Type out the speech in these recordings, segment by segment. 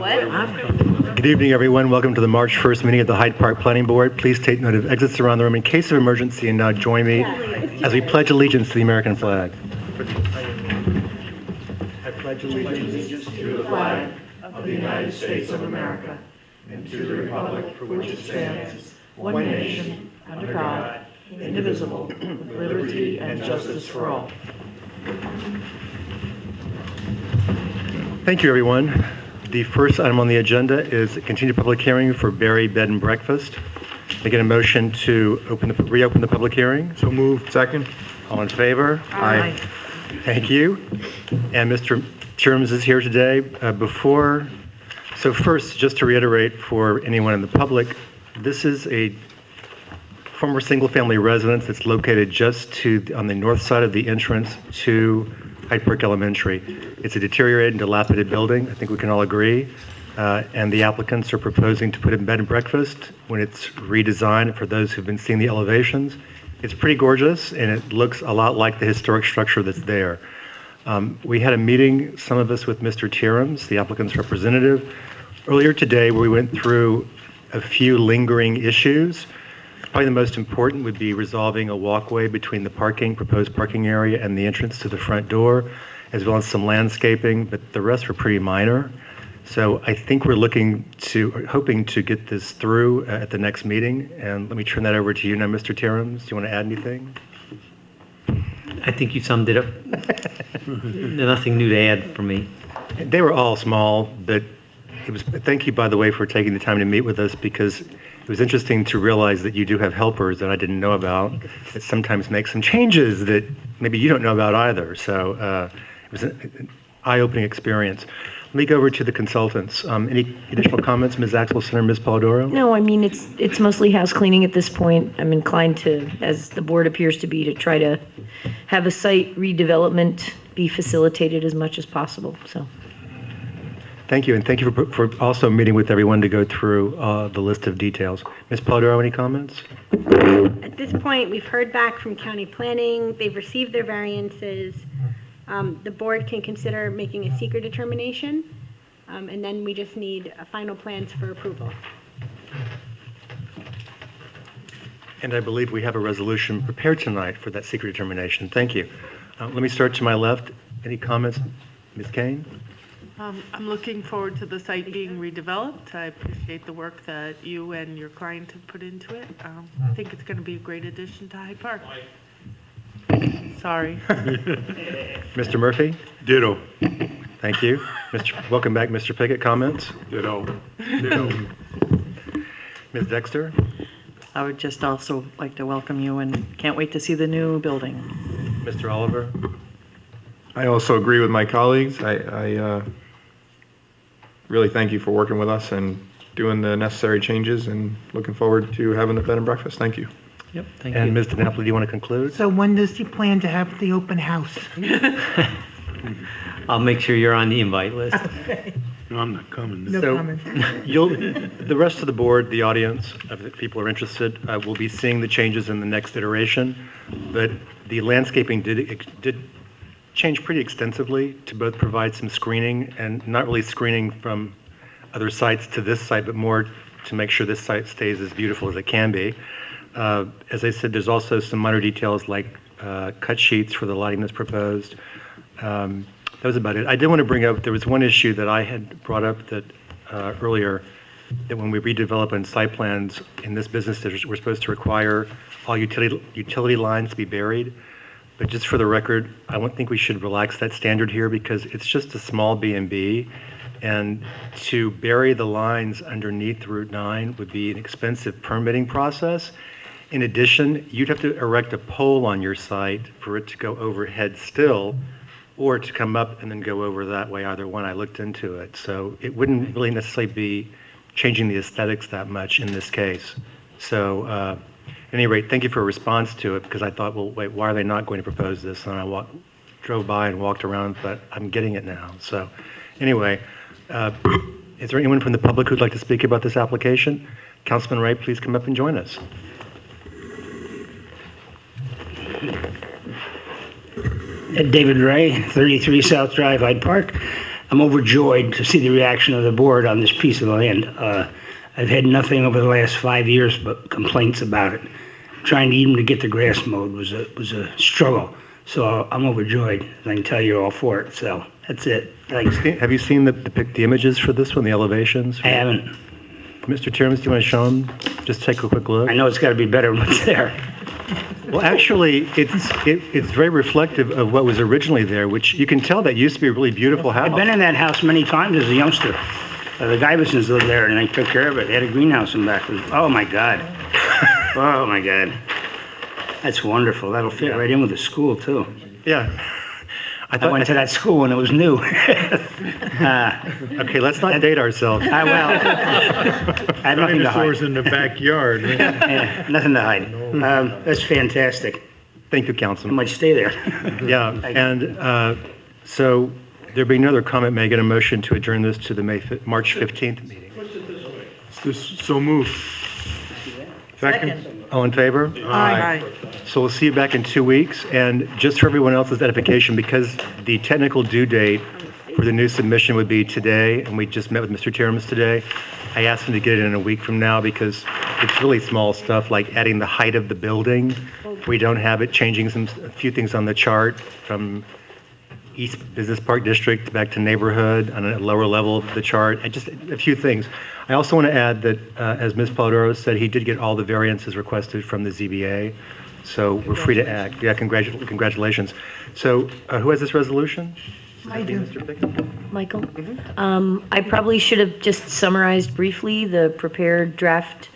Good evening, everyone. Welcome to the March 1st meeting of the Hyde Park Planning Board. Please take note of exits around the room in case of emergency, and now join me as we pledge allegiance to the American flag. I pledge allegiance to the flag of the United States of America and to the republic for which it stands, one nation, under God, indivisible, with liberty and justice for all. Thank you, everyone. The first item on the agenda is a continued public hearing for Berry Bed and Breakfast. I get a motion to reopen the public hearing. So moved. Second. All in favor? Aye. Thank you. And Mr. Terms is here today. So first, just to reiterate for anyone in the public, this is a former single-family residence that's located just on the north side of the entrance to Hyde Park Elementary. It's a deteriorated and dilapidated building, I think we can all agree, and the applicants are proposing to put in bed and breakfast when it's redesigned. For those who've been seeing the elevations, it's pretty gorgeous, and it looks a lot like the historic structure that's there. We had a meeting, some of us, with Mr. Tierums, the applicant's representative, earlier today, where we went through a few lingering issues. Probably the most important would be resolving a walkway between the proposed parking area and the entrance to the front door, as well as some landscaping, but the rest were pretty minor. So I think we're hoping to get this through at the next meeting. And let me turn that over to you now, Mr. Tierums. Do you want to add anything? I think you summed it up. Nothing new to add for me. They were all small, but thank you, by the way, for taking the time to meet with us, because it was interesting to realize that you do have helpers that I didn't know about that sometimes make some changes that maybe you don't know about either. So it was an eye-opening experience. Let me go over to the consultants. Any additional comments, Ms. Axelson or Ms. Polidoro? No, I mean, it's mostly house cleaning at this point. I'm inclined to, as the board appears to be, to try to have a site redevelopment be facilitated as much as possible, so. Thank you, and thank you for also meeting with everyone to go through the list of details. Ms. Polidoro, any comments? At this point, we've heard back from county planning. They've received their variances. The board can consider making a secret determination, and then we just need final plans for approval. And I believe we have a resolution prepared tonight for that secret determination. Thank you. Let me start to my left. Any comments, Ms. Kane? I'm looking forward to the site being redeveloped. I appreciate the work that you and your client have put into it. I think it's going to be a great addition to Hyde Park. Sorry. Mr. Murphy? Ditto. Thank you. Welcome back, Mr. Pickett. Comments? Ditto. Ms. Dexter? I would just also like to welcome you and can't wait to see the new building. Mr. Oliver? I also agree with my colleagues. I really thank you for working with us and doing the necessary changes, and looking forward to having the bed and breakfast. Thank you. Yep, thank you. And Ms. DiNapoli, do you want to conclude? So when does he plan to have the open house? I'll make sure you're on the invite list. No, I'm not coming. No So comment. the rest of the board, the audience, if people are interested, will be seeing the changes in the next iteration. But the landscaping did change pretty extensively to both provide some screening, and not really screening from other sites to this site, but more to make sure this site stays as beautiful as it can be. As I said, there's also some minor details like cut sheets for the lighting that's proposed. That was about it. I did want to bring up, there was one issue that I had brought up that earlier, that when we redevelop on site plans in this business, we're supposed to require all utility lines to be buried. But just for the record, I don't think we should relax that standard here, because it's just a small B&B, and to bury the lines underneath Route 9 would be an expensive permitting process. In addition, you'd have to erect a pole on your site for it to go overhead still, or to come up and then go over that way, either one. I looked into it. So it wouldn't really necessarily be changing the aesthetics that much in this case. So at any rate, thank you for a response to it, because I thought, well, wait, why are they not going to propose this? And I drove by and walked around, but I'm getting it now. So anyway, is there anyone from the public who'd like to speak about this application? Councilman Ray, please come up and join us. David Ray, 33 South Drive, Hyde Park. I'm overjoyed to see the reaction of the board on this piece of land. I've had nothing over the last 5 years but complaints about it. Trying to even get the grass mowed was a struggle. So I'm overjoyed. I can tell you're all for it. So that's it. Thanks. Have you seen the images for this one, the elevations? I haven't. Mr. Tierman, do you want to show them? Just take a quick look. I know it's got to be better than what's there. Well, actually, it's very reflective of what was originally there, which you can tell that used to be a really beautiful house. I've been in that house many times as a youngster. The Guyversons lived there, and they took care of it. They had a greenhouse in back. Oh, my God. Oh, my God. That's wonderful. That'll fit right in with the school, too. Yeah. I went to that school when it was new. Okay, let's not date ourselves. I have nothing to hide. Dinosaurs in the backyard. Yeah, nothing to hide. That's fantastic. Thank you, I Councilman. might stay there. Yeah, and so there being no other comment, may I get a motion to adjourn this to the March 15th meeting? So moved. Second. All in favor? Aye. So we'll see you back in 2 weeks, and just for everyone else's edification, because the technical due date for the new submission would be today, and we just met with Mr. Tierman today, I asked him to get it in a week from now because it's really small stuff like adding the height of the building. We don't have it, changing a few things on the chart from East Business Park District back to neighborhood on a lower level of the chart, and just a few things. I also want to add that, as Ms. Polidoro said, he did get all the variances requested from the ZBA, so we're free to act. Yeah, congratulations. So who has this resolution? I do. Mr. Pickett? Michael? I probably should have just summarized briefly the prepared draft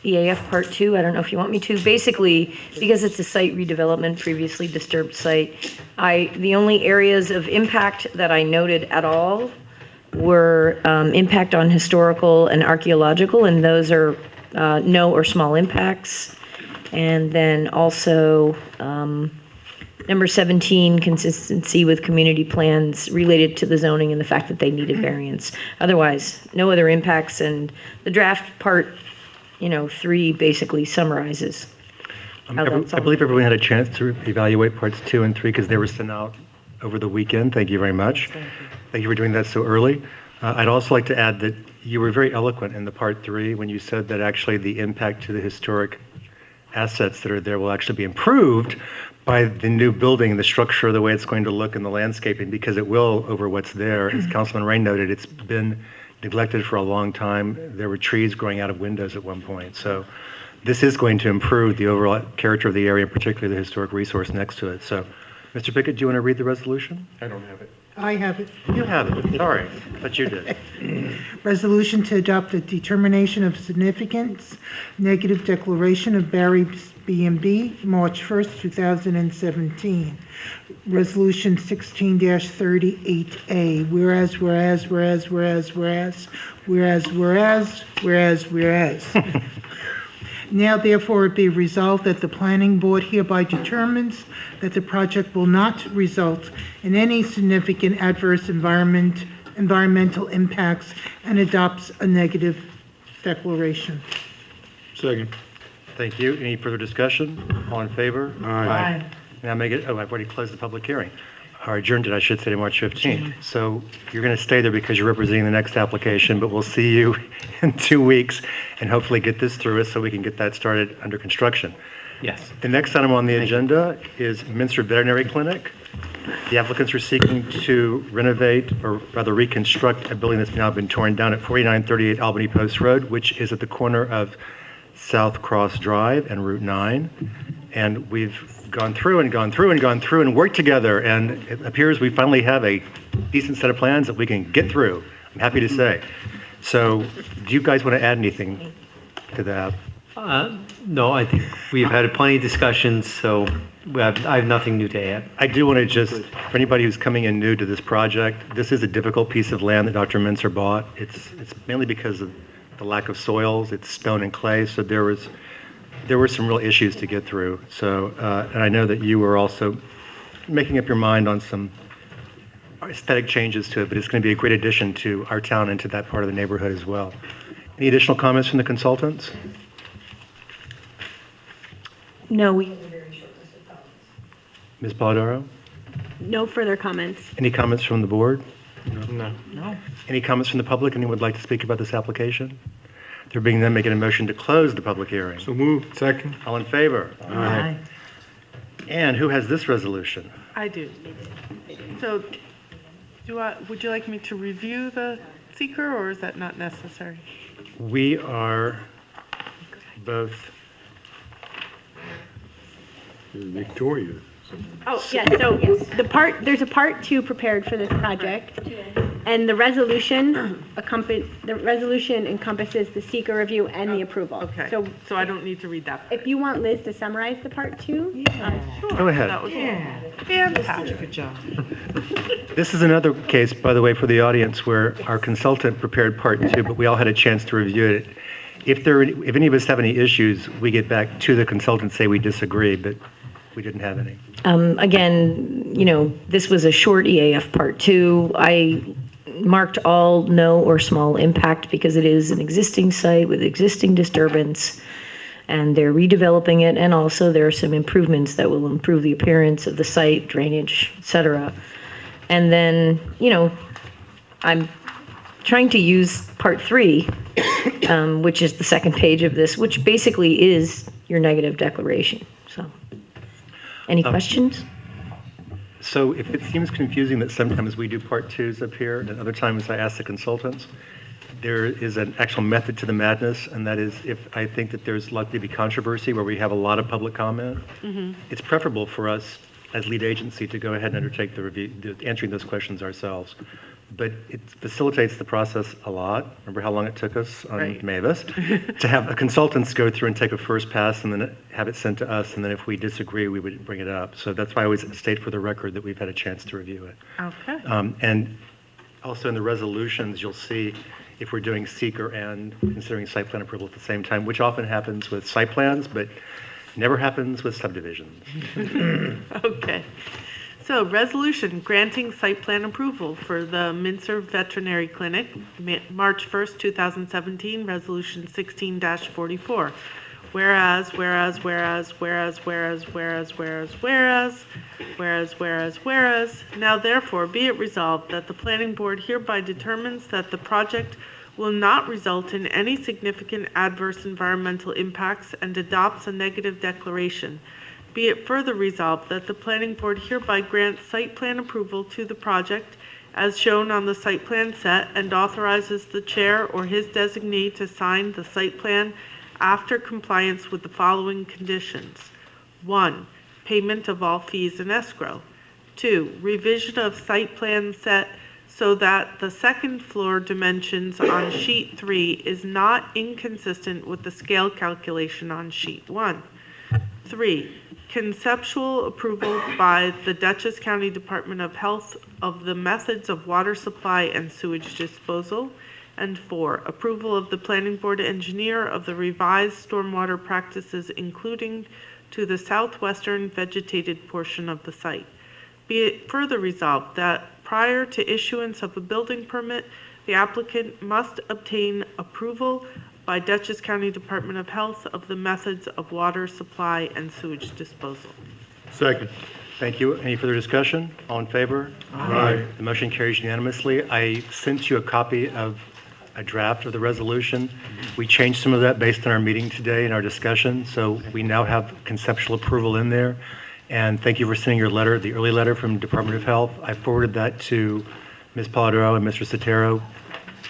EAF Part 2. I don't know if you want me to. Basically, because it's a site redevelopment, previously disturbed site, the only areas of impact that I noted at all were impact on historical and archaeological, and those are no or small impacts. And then also, number 17, consistency with community plans related to the zoning and the fact that they needed variance. Otherwise, no other impacts, and the draft part, 3 basically summarizes. how that's I all. believe everyone had a chance to evaluate parts 2 and 3 because they were sent out over the weekend. Thank you very much. Thank you for doing that so early. I'd also like to add that you were very eloquent in the part 3 when you said that actually the impact to the historic assets that are there will actually be improved by the new building, the structure, the way it's going to look, and the landscaping, because it will over what's there. As Councilman Rain noted, it's been neglected for a long time. There were trees growing out of windows at one point. So this is going to improve the overall character of the area, particularly the historic resource next to it. So, Mr. Pickett, do you want to read the resolution? I don't have it. I have it. You have it. Sorry, but you did. Resolution to adopt a determination of significance, negative declaration of Barry B&B, March 1st, 2017. Resolution 16-38A, whereas. Now therefore it be resolved that the planning board hereby determines that the project will not result in any significant adverse environmental impacts and adopts a negative declaration. Second. Thank you. Any further discussion? All in favor? Aye. Now make it, I've already closed the public hearing. Or adjourned it, I should say, to March 15th. So you're going to stay there because you're representing the next application, but we'll see you in 2 weeks and hopefully get this through us so we can get that started under construction. Yes. The next item on the agenda is Mintzer Veterinary Clinic. The applicants are seeking to renovate, or rather reconstruct, a building that's now been torn down at 4938 Albany Post Road, which is at the corner of South Cross Drive and Route 9. And we've gone through and worked together, and it appears we finally have a decent set of plans that we can get through, I'm happy to say. So do you guys want to add anything to that? No, I think we've had plenty of discussions, so I have nothing new to add. I do want to just, for anybody who's coming in new to this project, this is a difficult piece of land that Dr. Mintzer bought. It's mainly because of the lack of soils. It's stone and clay, so there were some real issues to get through. So, and I know that you were also making up your mind on some aesthetic changes to it, but it's going to be a great addition to our town and to that part of the neighborhood as well. Any additional comments from the consultants? No, we. Ms. Polidoro? No further comments. Any comments from the board? No. Any comments from the public? Anyone would like to speak about this application? There being none, making a motion to close the public hearing. So moved. Second. All in favor? Aye. And who has this resolution? I do. So, would you like me to review the seeker, or is that not necessary? We are both, Victoria. Oh, yeah, so there's a part 2 prepared for this project. And the resolution encompasses the seeker review and the approval. Okay, So so I don't need to read that. if you want Liz to summarize the part 2, go ahead. That was fantastic. Good job. This is another case, by the way, for the audience, where our consultant prepared part 2, but we all had a chance to review it. If any of us have any issues, we get back to the consultant, say we disagree, but we didn't have any. Again, this was a short EAF Part 2. I marked all no or small impact because it is an existing site with existing disturbance, and they're redeveloping it, and also there are some improvements that will improve the appearance of the site, drainage, et cetera. And then, I'm trying to use Part 3, which is the second page of this, which basically is your negative declaration. So, any questions? So if it seems confusing that sometimes we do part 2s up here, and other times I ask the consultants, there is an actual method to the madness, and that is if I think that there's likely to be controversy where we have a lot of public comment, it's preferable for us as lead agency to go ahead and undertake the review, answering those questions ourselves. But it facilitates the process a lot. Remember how long it took us on Right. Mavis to have a consultants go through and take a first pass and then have it sent to us, and then if we disagree, we would bring it up. So that's why I always state for the record that we've had a chance to review it. Okay. And also in the resolutions, you'll see if we're doing seeker and considering site plan approval at the same time, which often happens with site plans, but never happens with subdivisions. Okay. So, resolution granting site plan approval for the Mintzer Veterinary Clinic, March 1st, 2017, Resolution 16-44. Whereas, now therefore be it resolved that the planning board hereby determines that the project will not result in any significant adverse environmental impacts and adopts a negative declaration. Be it further resolved that the planning board hereby grants site plan approval to the project as shown on the site plan set and authorizes the chair or his designee to sign the site plan after compliance with the following conditions. 1. Payment of all fees in escrow. 2. Revision of site plan set so that the second floor dimensions on sheet 3 is not inconsistent with the scale calculation on sheet 1. 3. Conceptual approval by the Dutchess County Department of Health of the methods of water supply and sewage disposal. And 4. Approval of the planning board engineer of the revised stormwater practices including to the southwestern vegetated portion of the site. Be it further resolved that prior to issuance of a building permit, the applicant must obtain approval by Dutchess County Department of Health of the methods of water supply and sewage disposal. Second. Thank you. Any further discussion? All in favor? Aye. The motion carries unanimously. I sent you a copy of a draft of the resolution. We changed some of that based on our meeting today and our discussion, so we now have conceptual approval in there. And thank you for sending your letter, the early letter from Department of Health. I forwarded that to Ms. Polidoro and Mr. Sotero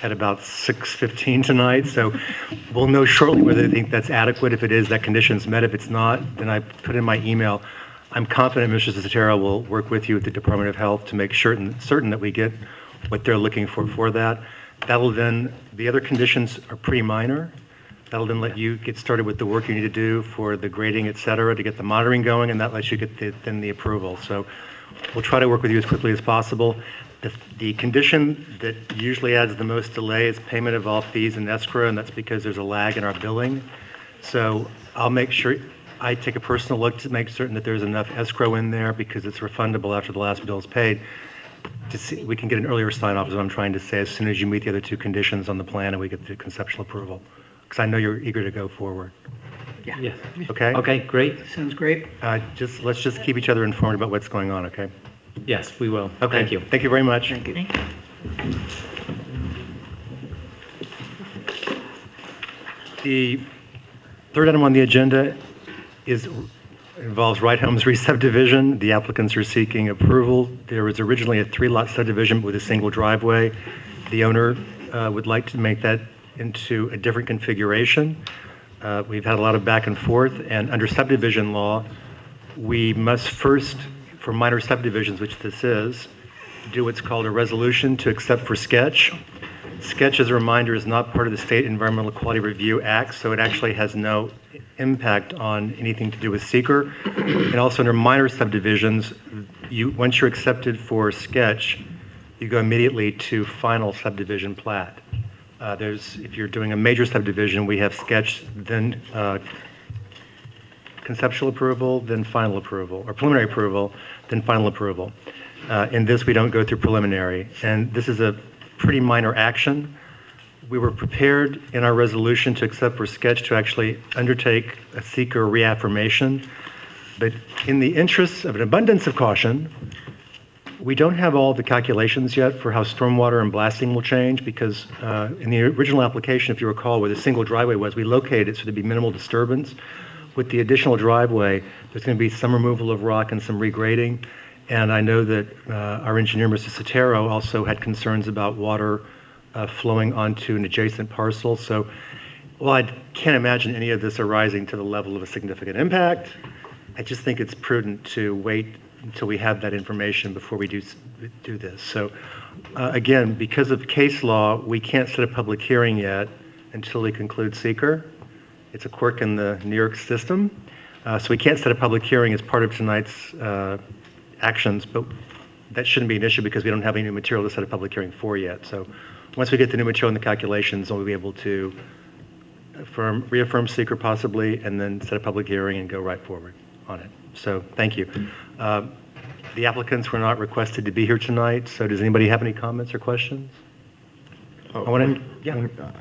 at about 6:15 tonight, so we'll know shortly whether they think that's adequate. If it is, that condition's met. If it's not, then I put in my email. I'm confident Mr. Sotero will work with you at the Department of Health to make certain that we get what they're looking for that. That'll then, the other conditions are pretty minor. That'll then let you get started with the work you need to do for the grading, et cetera, to get the monitoring going, and that lets you get the approval. So we'll try to work with you as quickly as possible. The condition that usually adds the most delay is payment of all fees in escrow, and that's because there's a lag in our billing. So I'll make sure, I take a personal look to make certain that there's enough escrow in there because it's refundable after the last bill is paid. To see, we can get an earlier sign off is what I'm trying to say, as soon as you meet the other two conditions on the plan and we get the conceptual approval. Because I know you're eager to go forward. Yeah. Okay? Okay, great. Sounds great. Let's just keep each other informed about what's going on, okay? Yes, we will. Okay. Thank you. Thank you very much. Thank you. The third item on the agenda involves Right Homes Re-Subdivision. The applicants are seeking approval. There was originally a 3-lot subdivision with a single driveway. The owner would like to make that into a different configuration. We've had a lot of back and forth, and under subdivision law, we must first, for minor subdivisions, which this is, do what's called a resolution to accept for sketch. Sketch, as a reminder, is not part of the State Environmental Quality Review Act, so it actually has no impact on anything to do with seeker. And also under minor subdivisions, once you're accepted for sketch, you go immediately to final subdivision plat. If you're doing a major subdivision, we have sketch, then conceptual approval, then final approval, or preliminary approval, then final approval. In this, we don't go through preliminary, and this is a pretty minor action. We were prepared in our resolution to accept for sketch to actually undertake a seeker reaffirmation, but in the interest of an abundance of caution, we don't have all the calculations yet for how stormwater and blasting will change, because in the original application, if you recall, where the single driveway was, we located it so there'd be minimal disturbance. With the additional driveway, there's going to be some removal of rock and some regrading. And I know that our engineer, Mr. Sotero, also had concerns about water flowing onto an adjacent parcel. So, while I can't imagine any of this arising to the level of a significant impact, I just think it's prudent to wait until we have that information before we do this. So, again, because of case law, we can't set a public hearing yet until we conclude seeker. It's a quirk in the New York system. So we can't set a public hearing as part of tonight's actions, but that shouldn't be an issue because we don't have any new material to set a public hearing for yet. So once we get the new material and the calculations, we'll be able to reaffirm seeker possibly, and then set a public hearing and go right forward on it. So thank you. The applicants were not requested to be here tonight, so does anybody have any comments or questions? I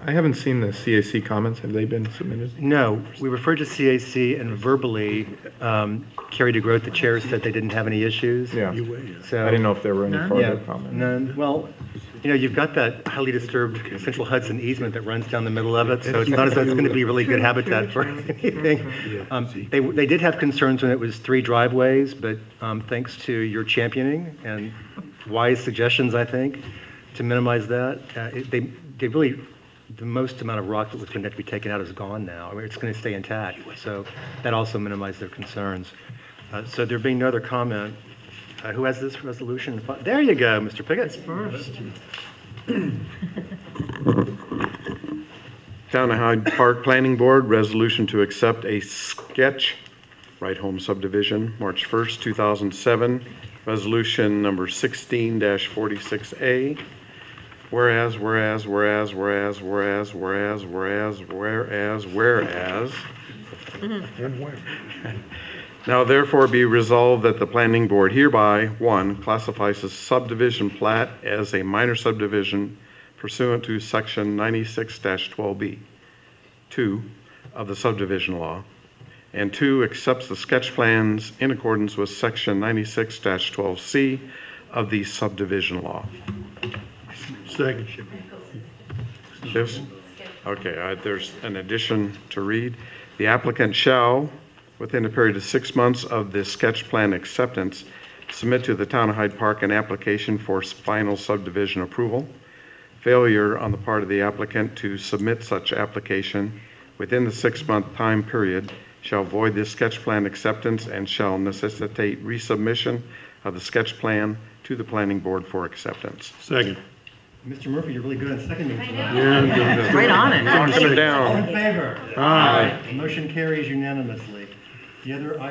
haven't seen the CAC comments. Have they been submitted? No, we referred to CAC and verbally, Carrie DeGroat, the chair, said they didn't have any issues. Yeah. So, I didn't know if there were any further comments. none. Well, you've got that highly disturbed Central Hudson easement that runs down the middle of it, so it's not as though it's going to be really good habitat for anything. They did have concerns when it was 3 driveways, but thanks to your championing and wise suggestions, I think, to minimize that, they really, the most amount of rock that was going to have to be taken out is gone now. I mean, it's going to stay intact, so that also minimized their concerns. So there being no other comment, who has this resolution? There you go, Mr. Piggott. First. Town of Hyde Park Planning Board, resolution to accept a sketch right home subdivision, March 1st, 2007, resolution number 16-46A. Whereas. Now therefore be resolved that the planning board hereby, 1, classifies the subdivision plat as a minor subdivision pursuant to section 96-12B, 2, of the subdivision law, and 2, accepts the sketch plans in accordance with section 96-12C of the subdivision law. Second. This? Okay, there's an addition to read. The applicant shall, within a period of 6 months of the sketch plan acceptance, submit to the Town of Hyde Park an application for final subdivision approval. Failure on the part of the applicant to submit such application within the 6-month time period shall void this sketch plan acceptance and shall necessitate resubmission of the sketch plan to the planning board for acceptance. Second. Mr. Murphy, you're really good at seconding tonight. Yeah, I'm doing this. Right on it. Knocking it All in down. favor? Aye. The motion carries unanimously. The other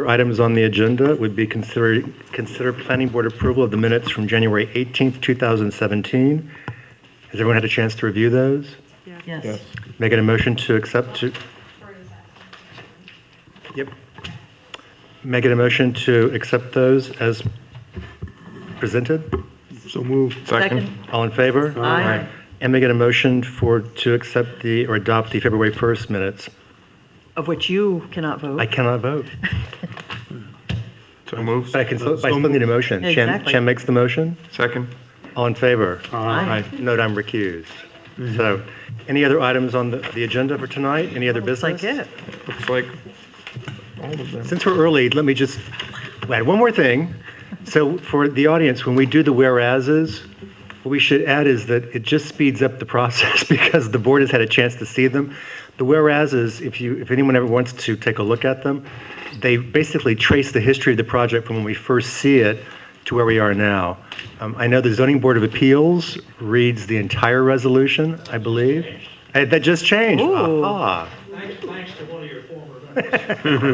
items on the agenda would be consider planning board approval of the minutes from January 18th, 2017. Has everyone had a chance to review those? Yes. Making a motion to accept. Yep. Making a motion to accept those as presented. So moved. Second. All in favor? Aye. And making a motion to accept or adopt the February 1st minutes. Of which you cannot vote. I cannot vote. So moved. But I still need a motion. Exactly. Chen makes the motion. Second? All in favor? Aye. Note I'm recused. So, any other items on the agenda for tonight? Any other Looks business? like it. Looks like all of them. Since we're early, let me just add one more thing. So for the audience, when we do the whereases, what we should add is that it just speeds up the process because the board has had a chance to see them. The whereases, if anyone ever wants to take a look at them, they basically trace the history of the project from when we first see it to where we are now. I know the Zoning Board of Appeals reads the entire resolution, I believe. That just changed. Ooh. Aha.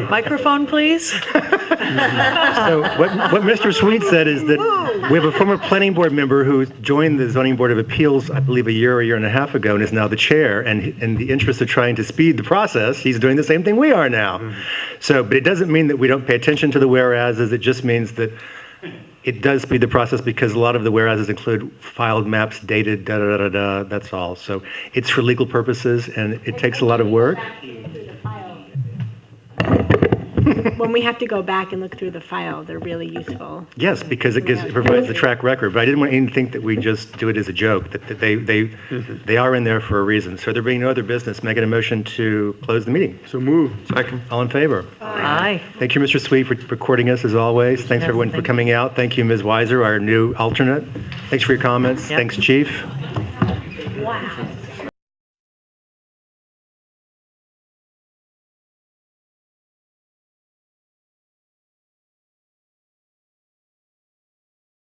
Microphone, please. So what Mr. Sweet said is that we have a former planning board member who joined the Zoning Board of Appeals, I believe, a year and a half ago, and is now the chair. And in the interest of trying to speed the process, he's doing the same thing we are now. So, but it doesn't mean that we don't pay attention to the whereases. It just means that it does speed the process because a lot of the whereases include filed maps, dated, da-da-da-da-da, that's all. So it's for legal purposes, and it takes a lot of work. When we have to go back and look through the file, they're really useful. Yes, because it provides the track record, but I didn't want anyone to think that we just do it as a joke, that they are in there for a reason. So there being no other business, may I get a motion to close the meeting? So move. Second. All in favor? Aye. Thank you, Mr. Sweet, for recording us as always. Thanks everyone for coming out. Thank you, Ms. Weiser, our new alternate. Thanks for your comments. Yep. Thanks, Chief. Wow.